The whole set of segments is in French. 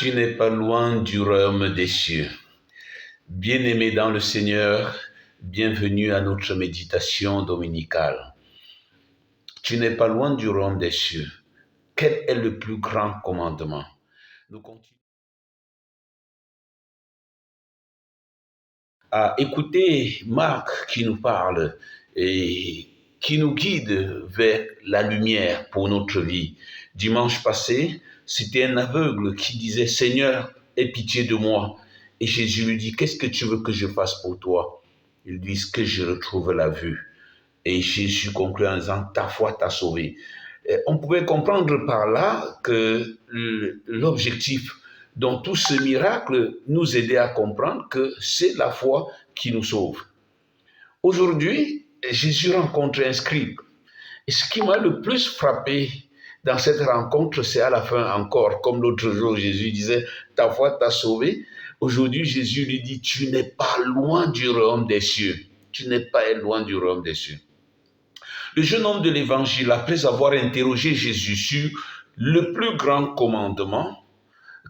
Tu n'es pas loin du royaume des cieux. Bien-aimé dans le Seigneur, bienvenue à notre méditation dominicale. Tu n'es pas loin du royaume des cieux. Quel est le plus grand commandement? Nous continuons à écouter Marc qui nous parle et qui nous guide vers la lumière pour notre vie. Dimanche passé, c'était un aveugle qui disait « Seigneur, aie pitié de moi ». Et Jésus lui dit « Qu'est-ce que tu veux que je fasse pour toi ?» Il dit « Que je retrouve la vue ». Et Jésus conclut en disant « Ta foi t'a sauvé ». On pouvait comprendre par là que l'objectif dans tout ce miracle nous aidait à comprendre que c'est la foi qui nous sauve. Aujourd'hui, Jésus rencontre un scribe. Et ce qui m'a le plus frappé dans cette rencontre, c'est à la fin encore, comme l'autre jour, Jésus disait, ta foi t'a sauvé. Aujourd'hui, Jésus lui dit, tu n'es pas loin du royaume des cieux. Tu n'es pas loin du royaume des cieux. Le jeune homme de l'évangile, après avoir interrogé Jésus sur le plus grand commandement,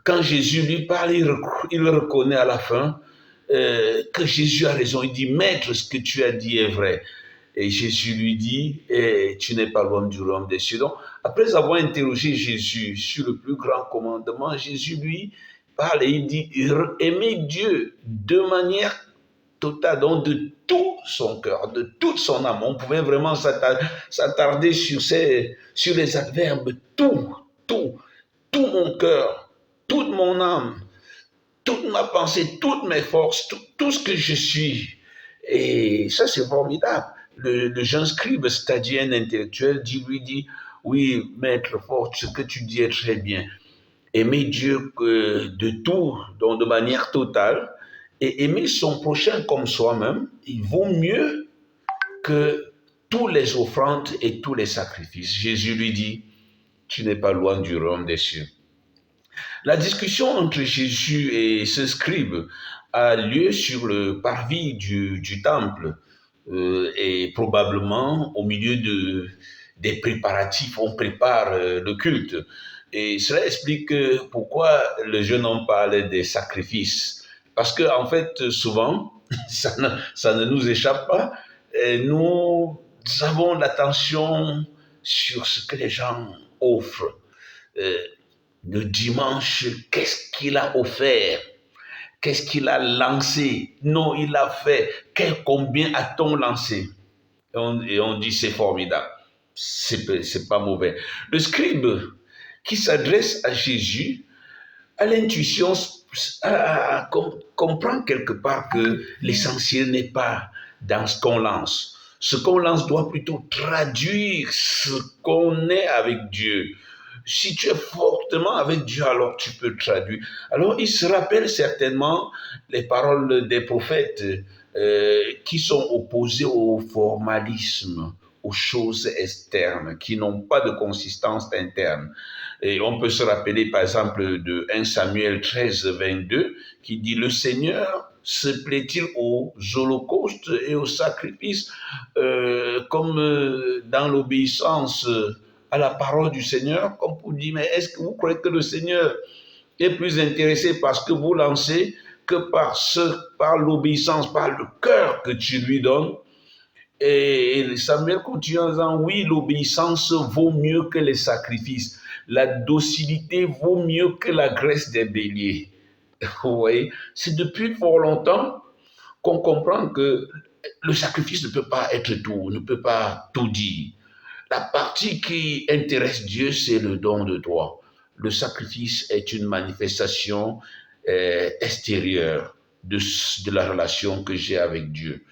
quand Jésus lui parle, il reconnaît à la fin que Jésus a raison. Il dit, Maître, ce que tu as dit est vrai. Et Jésus lui dit, tu n'es pas loin du royaume des cieux. Donc, après avoir interrogé Jésus sur le plus grand commandement, Jésus lui parle et il dit, aimer Dieu de manière totale, donc de tout son cœur, de toute son âme. On pouvait vraiment s'attarder sur les adverbes, tout mon cœur, toute mon âme, toute ma pensée, toutes mes forces, tout ce que je suis. Et ça, c'est formidable. Le jeune scribe, c'est-à-dire un intellectuel, lui dit, oui, maître fort, ce que tu dis est très bien. Aimer Dieu de tout, donc de manière totale, et aimer son prochain comme soi-même, il vaut mieux que tous les offrandes et tous les sacrifices. Jésus lui dit, tu n'es pas loin du royaume des cieux. La discussion entre Jésus et ce scribe a lieu sur le parvis du temple et probablement au milieu des préparatifs. On prépare le culte. Et cela explique pourquoi le jeune homme parle des sacrifices. Parce que en fait, souvent, ça ne nous échappe pas. Nous avons l'attention sur ce que les gens offrent. Le dimanche, qu'est-ce qu'il a offert? Qu'est-ce qu'il a lancé? Non, il a fait. Combien a-t-on lancé? Et on dit c'est formidable. C'est pas mauvais. Le scribe qui s'adresse à Jésus a l'intuition, comprend quelque part que l'essentiel n'est pas dans ce qu'on lance. Ce qu'on lance doit plutôt traduire ce qu'on est avec Dieu. Si tu es fortement avec Dieu, alors tu peux traduire. Alors, il se rappelle certainement les paroles des prophètes qui sont opposées au formalisme, aux choses externes, qui n'ont pas de consistance interne. Et on peut se rappeler, par exemple, de 1 Samuel 13, 22, qui dit « Le Seigneur se plaît-il aux holocaustes et aux sacrifices comme dans l'obéissance à la parole du Seigneur ?» Comme pour dire, mais est-ce que vous croyez que le Seigneur est plus intéressé par ce que vous lancez que par l'obéissance, par le cœur que tu lui donnes? Et Samuel continue en disant, oui, l'obéissance vaut mieux que les sacrifices. La docilité vaut mieux que la graisse des béliers. Vous voyez, c'est depuis fort longtemps qu'on comprend que le sacrifice ne peut pas être tout, ne peut pas tout dire. La partie qui intéresse Dieu, c'est le don de toi. Le sacrifice est une manifestation extérieure de la relation que j'ai avec Dieu.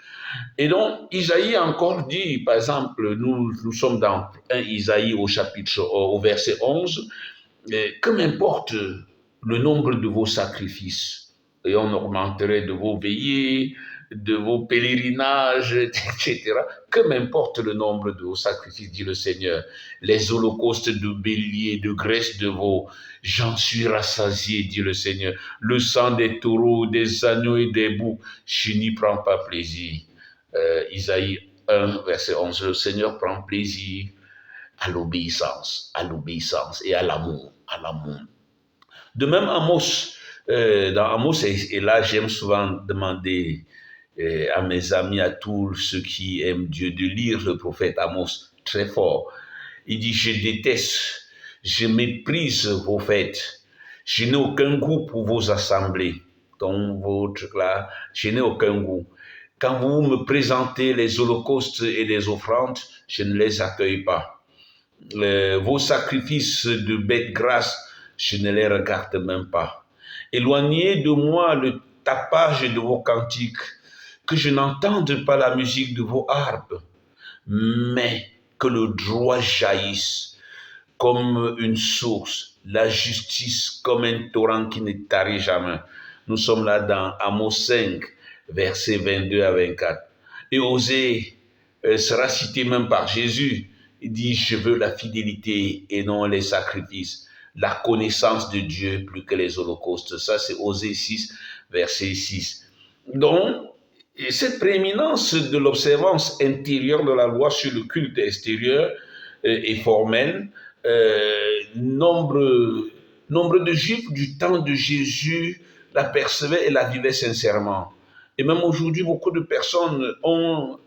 Et donc, Isaïe a encore dit, par exemple, nous sommes dans 1 Isaïe au verset 11, que m'importe le nombre de vos sacrifices, et on augmenterait de vos veillées, de vos pèlerinages, etc. Que m'importe le nombre de vos sacrifices, dit le Seigneur. Les holocaustes de béliers, de graisse de veau, j'en suis rassasié, dit le Seigneur. Le sang des taureaux, des agneaux et des boucs, je n'y prends pas plaisir. Isaïe 1, verset 11, le Seigneur prend plaisir à l'obéissance et à l'amour, De même, Amos, dans Amos, et là j'aime souvent demander à mes amis, à tous ceux qui aiment Dieu, de lire le prophète Amos très fort. Il dit, je déteste, je méprise vos fêtes, je n'ai aucun goût pour vos assemblées. Donc, vos trucs là, je n'ai aucun goût. Quand vous me présentez les holocaustes et les offrandes, je ne les accueille pas. Vos sacrifices de bêtes grasses, je ne les regarde même pas. Éloignez de moi le tapage de vos cantiques, que je n'entende pas la musique de vos harpes, mais que le droit jaillisse comme une source, la justice comme un torrent qui ne tarit jamais. Nous sommes là dans Amos 5, versets 22 à 24. Et Osée sera cité même par Jésus. Il dit, je veux la fidélité et non les sacrifices, la connaissance de Dieu plus que les holocaustes. Ça, c'est Osée 6, verset 6. Donc, et cette prééminence de l'observance intérieure de la loi sur le culte extérieur et formel, nombre de Juifs du temps de Jésus la percevaient et la vivaient sincèrement. Et même aujourd'hui, beaucoup de personnes ont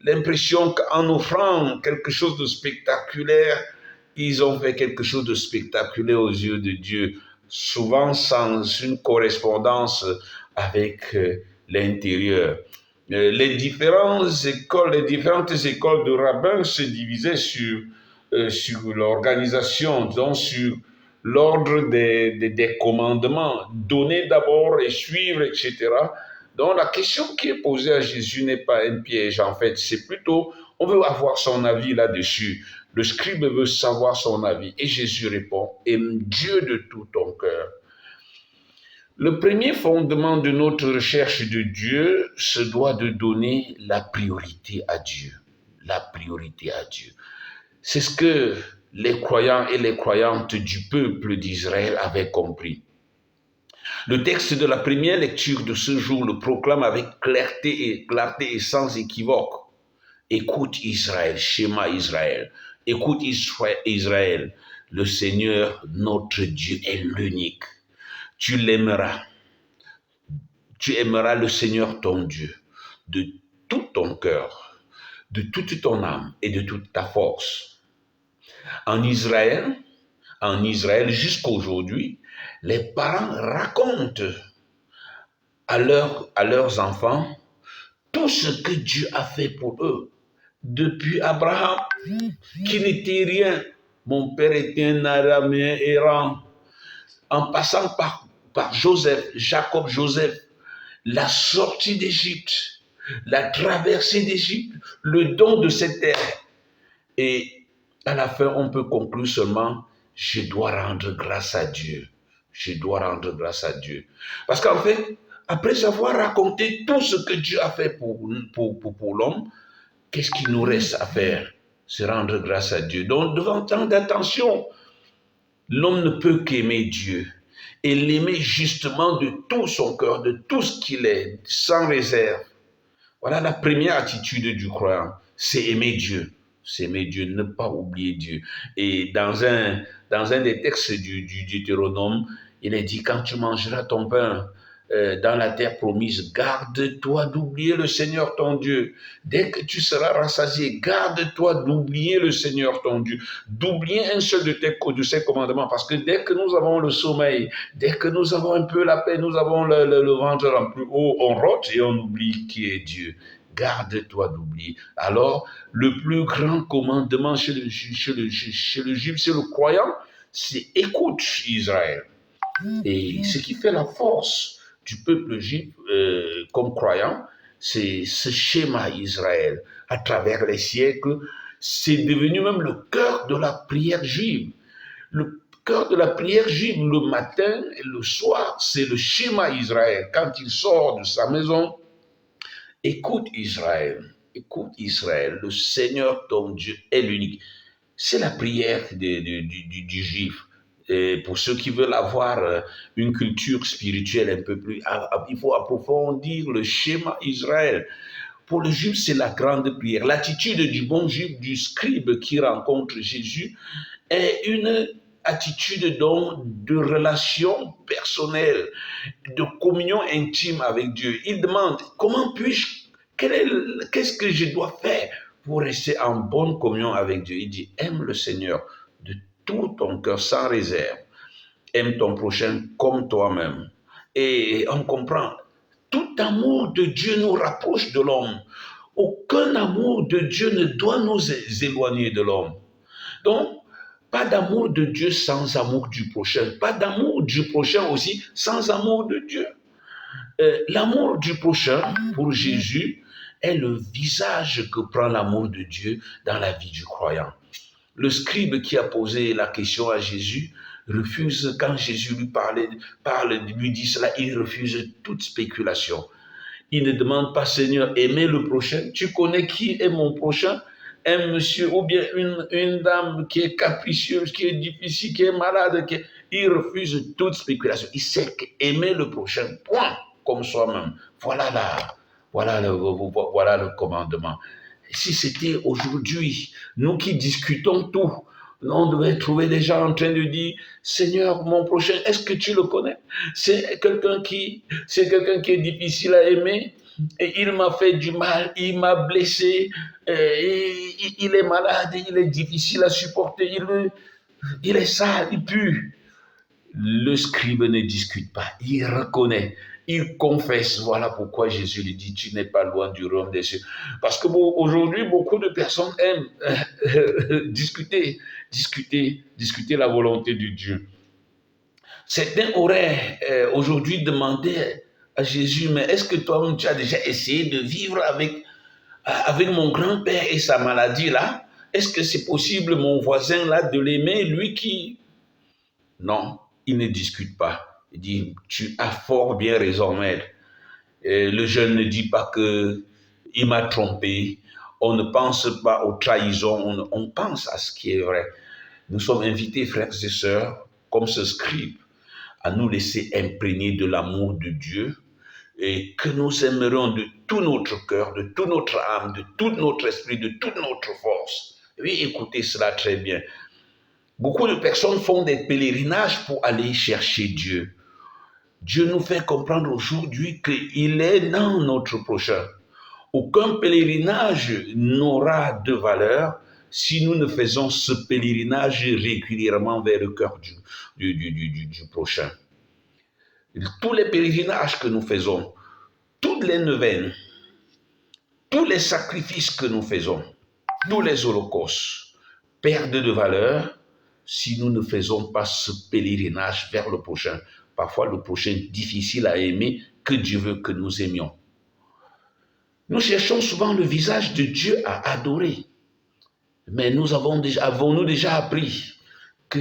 l'impression qu'en offrant quelque chose de spectaculaire, ils ont fait quelque chose de spectaculaire aux yeux de Dieu, souvent sans une correspondance avec l'intérieur. Les différentes écoles de rabbins se divisaient sur l'organisation, donc sur l'ordre des commandements, donner d'abord et suivre, etc. Donc la question qui est posée à Jésus n'est pas un piège, en fait, c'est plutôt, on veut avoir son avis là-dessus. Le scribe veut savoir son avis. Et Jésus répond, aime Dieu de tout ton cœur. Le premier fondement de notre recherche de Dieu se doit de donner la priorité à Dieu. La priorité à Dieu. C'est ce que les croyants et les croyantes du peuple d'Israël avaient compris. Le texte de la première lecture de ce jour le proclame avec clarté et sans équivoque. Écoute Israël, Shema Israël. Écoute Israël, le Seigneur notre Dieu est l'unique. Tu l'aimeras. Tu aimeras le Seigneur ton Dieu de tout ton cœur, de toute ton âme et de toute ta force. En Israël, jusqu'aujourd'hui, les parents racontent à leurs enfants tout ce que Dieu a fait pour eux. Depuis Abraham, qui n'était rien, mon père était un araméen errant, en passant par Joseph, Jacob Joseph, la sortie d'Égypte, la traversée d'Égypte, le don de cette terre. Et à la fin, on peut conclure seulement, je dois rendre grâce à Dieu. Je dois rendre grâce à Dieu. Parce qu'en fait, après avoir raconté tout ce que Dieu a fait pour l'homme, qu'est-ce qu'il nous reste à faire? C'est rendre grâce à Dieu. Donc, devant tant d'attention, l'homme ne peut qu'aimer Dieu. Et l'aimer justement de tout son cœur, de tout ce qu'il est, sans réserve. Voilà la première attitude du croyant, c'est aimer Dieu. C'est aimer Dieu, ne pas oublier Dieu. Et dans un des textes du Deutéronome, il est dit, quand tu mangeras ton pain dans la terre promise, garde-toi d'oublier le Seigneur ton Dieu. Dès que tu seras rassasié, garde-toi d'oublier le Seigneur ton Dieu, d'oublier un seul de ses commandements, parce que dès que nous avons le sommeil, dès que nous avons un peu la paix, nous avons le ventre rempli, on rote et on oublie qui est Dieu. Garde-toi d'oublier. Alors, le plus grand commandement chez le juif, c'est le croyant, c'est écoute Israël. Et ce qui fait la force du peuple juif comme croyant, c'est ce schéma Israël. À travers les siècles, c'est devenu même le cœur de la prière juive. Le cœur de la prière juive, le matin et le soir, c'est le schéma Israël. Quand il sort de sa maison, écoute Israël, le Seigneur ton Dieu est l'unique. C'est la prière du juif. Et pour ceux qui veulent avoir une culture spirituelle un peu plus, il faut approfondir le schéma Israël. Pour le juif, c'est la grande prière. L'attitude du bon juif, du scribe qui rencontre Jésus, est une attitude donc de relation personnelle, de communion intime avec Dieu. Il demande, comment puis-je, qu'est-ce que je dois faire pour rester en bonne communion avec Dieu? Il dit, aime le Seigneur de tout ton cœur sans réserve. Aime ton prochain comme toi-même. Et on comprend, tout amour de Dieu nous rapproche de l'homme. Aucun amour de Dieu ne doit nous éloigner de l'homme. Donc, pas d'amour de Dieu sans amour du prochain. Pas d'amour du prochain aussi sans amour de Dieu. L'amour du prochain, pour Jésus, est le visage que prend l'amour de Dieu dans la vie du croyant. Le scribe qui a posé la question à Jésus refuse, quand Jésus lui dit cela, il refuse toute spéculation. Il ne demande pas, Seigneur, aimez le prochain. Tu connais qui est mon prochain? Un monsieur ou bien une dame qui est capricieuse, qui est difficile, qui est malade. Il refuse toute spéculation. Il sait qu'aimer le prochain, point, comme soi-même. Voilà le commandement. Si c'était aujourd'hui, nous qui discutons tout, on devait trouver des gens en train de dire, Seigneur, mon prochain, est-ce que tu le connais? C'est quelqu'un qui est difficile à aimer, et il m'a fait du mal, il m'a blessé, il est malade, il est difficile à supporter, il est sale, il pue. Le scribe ne discute pas, il reconnaît. Il confesse, voilà pourquoi Jésus lui dit, tu n'es pas loin du royaume des cieux. Parce que aujourd'hui, beaucoup de personnes aiment discuter la volonté de Dieu. Certains auraient aujourd'hui demandé à Jésus, mais est-ce que toi-même tu as déjà essayé de vivre avec mon grand-père et sa maladie là? Est-ce que c'est possible, mon voisin là, de l'aimer, lui qui... Non, il ne discute pas. Il dit, tu as fort bien raison, maître. Le jeune ne dit pas qu'il m'a trompé. On ne pense pas aux trahisons, on pense à ce qui est vrai. Nous sommes invités, frères et sœurs, comme ce scribe, à nous laisser imprégner de l'amour de Dieu et que nous aimerons de tout notre cœur, de toute notre âme, de tout notre esprit, de toute notre force. Oui, écoutez cela très bien. Beaucoup de personnes font des pèlerinages pour aller chercher Dieu. Dieu nous fait comprendre aujourd'hui qu'il est dans notre prochain. Aucun pèlerinage n'aura de valeur si nous ne faisons ce pèlerinage régulièrement vers le cœur du prochain. Tous les pèlerinages que nous faisons, toutes les neuvaines, tous les sacrifices que nous faisons, tous les holocaustes perdent de valeur si nous ne faisons pas ce pèlerinage vers le prochain. Parfois le prochain difficile à aimer, que Dieu veut que nous aimions. Nous cherchons souvent le visage de Dieu à adorer. Mais avons-nous déjà appris que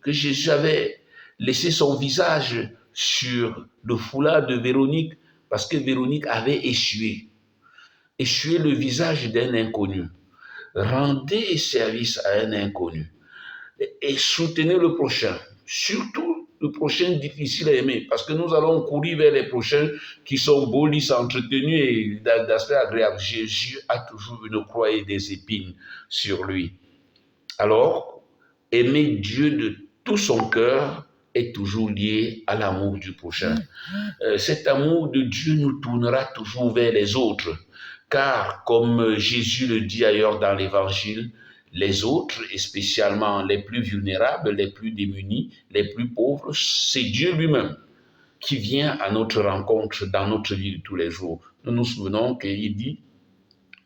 Jésus avait laissé son visage sur le foulard de Véronique parce que Véronique avait essuyé le visage d'un inconnu. Rendez service à un inconnu et soutenez le prochain, surtout le prochain difficile à aimer, parce que nous allons courir vers les prochains qui sont beaux, lisses, entretenus et d'aspect agréable. Jésus a toujours une croix et des épines sur lui. Alors, aimer Dieu de tout son cœur est toujours lié à l'amour du prochain. Cet amour de Dieu nous tournera toujours vers les autres, car comme Jésus le dit ailleurs dans l'Évangile, les autres, et spécialement les plus vulnérables, les plus démunis, les plus pauvres, c'est Dieu lui-même qui vient à notre rencontre dans notre vie de tous les jours. Nous nous souvenons qu'il dit,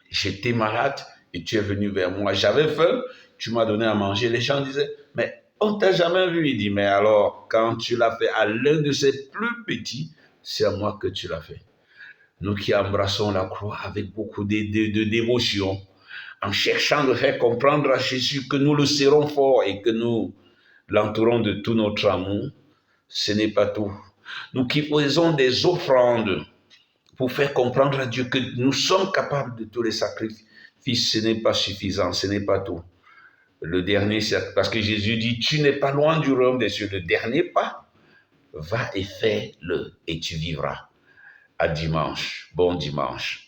j'étais malade et tu es venu vers moi, j'avais faim, tu m'as donné à manger. Les gens disaient, mais on ne t'a jamais vu. Il dit, mais alors, quand tu l'as fait à l'un de ces plus petits, c'est à moi que tu l'as fait. Nous qui embrassons la croix avec beaucoup de dévotion, en cherchant de faire comprendre à Jésus que nous le serons fort et que nous l'entourons de tout notre amour, ce n'est pas tout. Nous qui faisons des offrandes pour faire comprendre à Dieu que nous sommes capables de tous les sacrifices, ce n'est pas suffisant, ce n'est pas tout. Le dernier, c'est parce que Jésus dit, tu n'es pas loin du royaume des cieux. Le dernier pas, va et fais-le et tu vivras. À dimanche. Bon dimanche.